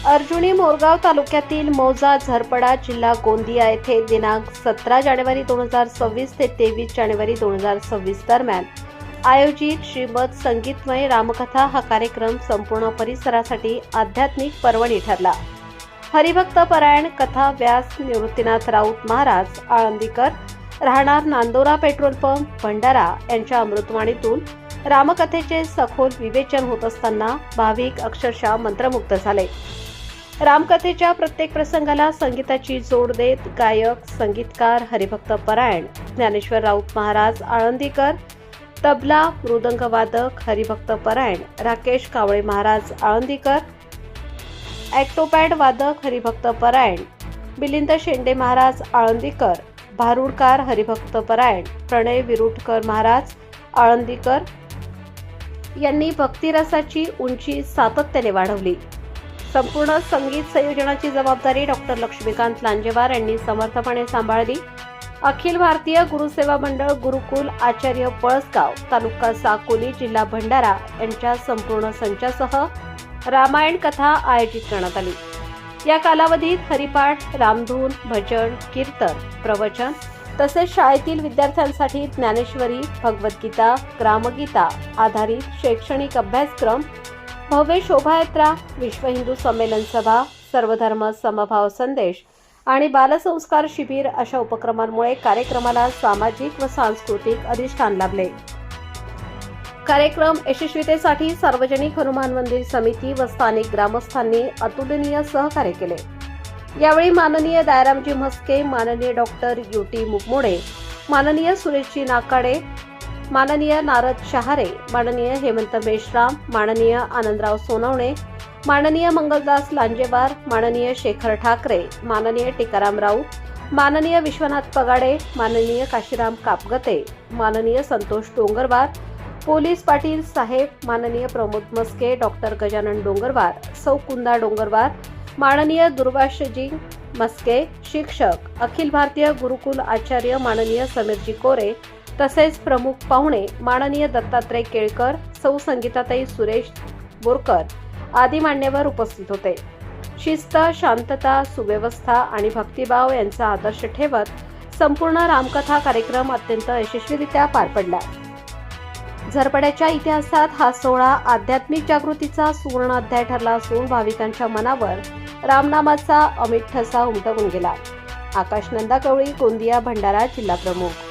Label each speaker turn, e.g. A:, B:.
A: अर्जुनी मोरगाव तालुक्यातील मौजा झरपडा जिल्हा गोंदिया येथे दिनांक 17 जानेवारी 2026 ते 23 जानेवारी 2026 दरम्यान आयोजित श्रीमद संगीतमय रामकथा हा कार्यक्रम संपूर्ण परिसरासाठी आध्यात्मिक पर्वणी ठरला। हरिभक्त परायण कथा व्यास निवृत्तीनाथ राऊत महाराज आळंदीकर राहणार नांदोरा पेट्रोल पंप भंडारा यांच्या अमृतवाणीतून रामकथेचे सखोल विवेचन होत असताना भाविक अक्षरशः मंत्रमुग्ध झाले। रामकथेच्या प्रत्येक प्रसंगाला संगीताची जोड देत गायक संगीतकार हरिभक्त परायण ज्ञानेश्वर राऊत महाराज आळंदीकर, तबला मृदंग वादक हरिभक्त परायण राकेश कावळे महाराज आळंदीकर, ॲक्टोपॅड वादक हरिभक्त परायण मिलिंद शेंडे महाराज आळंदीकर, भारुडकार हरिभक्त परायण प्रणय विरुटकर महाराज आळंदीकर यांनी भक्तिरसाची उंची सातत्याने वाढवली। संपूर्ण संगीत संयोजनाची जबाबदारी डॉक्टर लक्ष्मीकांत लांजेवार यांनी समर्थपणे सांभाळली। अखिल भारतीय गुरुसेवा मंडळ गुरुकुल आचार्य पळसगाव तालुका साकोली जिल्हा भंडारा यांच्या संपूर्ण संचासह रामायण कथा आयोजित करण्यात आली। या कालावधीत हरिपाठ, रामधून, भजन, कीर्तन, प्रवचन तसेच शाळेतील विद्यार्थ्यांसाठी ज्ञानेश्वरी, भगवद्गीता, ग्रामगीता आधारित शैक्षणिक अभ्यासक्रम, भव्य शोभायात्रा, विश्व हिंदू संमेलन सभा, सर्वधर्म समभाव संदेश आणि बालसंस्कार शिबिर अशा उपक्रमांमुळे कार्यक्रमाला सामाजिक व सांस्कृतिक अधिष्ठान लाभले। कार्यक्रम यशस्वीतेसाठी सार्वजनिक हनुमान मंदिर समिती व स्थानिक ग्रामस्थांनी अतुलनीय सहकार्य केले। यावेळी माननीय दयारामजी म्हस्के, माननीय डॉक्टर युटी मुगमुडे, माननीय सुरेशजी नाकाडे, माननीय नारद शहारे, माननीय हेमंत मेश्राम, माननीय आनंदराव सोनवणे, माननीय मंगलदास लांजेवार, माननीय शेखर ठाकरे, माननीय टिकाराम राऊत, माननीय विश्वनाथ पगाडे, माननीय काशीराम कापगते, माननीय संतोष डोंगरवार, पोलीस पाटील साहेब, माननीय प्रमोद मस्के, डॉक्टर गजानन डोंगरवार, सौ कुंदा डोंगरवार, माननीय दुर्वाशजी मस्के, शिक्षक, अखिल भारतीय गुरुकुल आचार्य माननीय समीरजी कोरे तसेच प्रमुख पाहुणे माननीय दत्तात्रय केळकर, सौ संगीताताई सुरेश बोरकर आदी मान्यवर उपस्थित होते। शिस्त, शांतता, सुव्यवस्था आणि भक्तिभाव यांचा आदर्श ठेवत संपूर्ण रामकथा कार्यक्रम अत्यंत यशस्वीरित्या पार पडला। झरपड्याच्या इतिहासात हा सोहळा आध्यात्मिक जागृतीचा सुवर्ण अध्याय ठरला असून भाविकांच्या मनावर रामनामाचा अमिट ठसा उमटवून गेला। आकाश नंदा कवळी, गोंदिया भंडारा जिल्हा प्रमुख।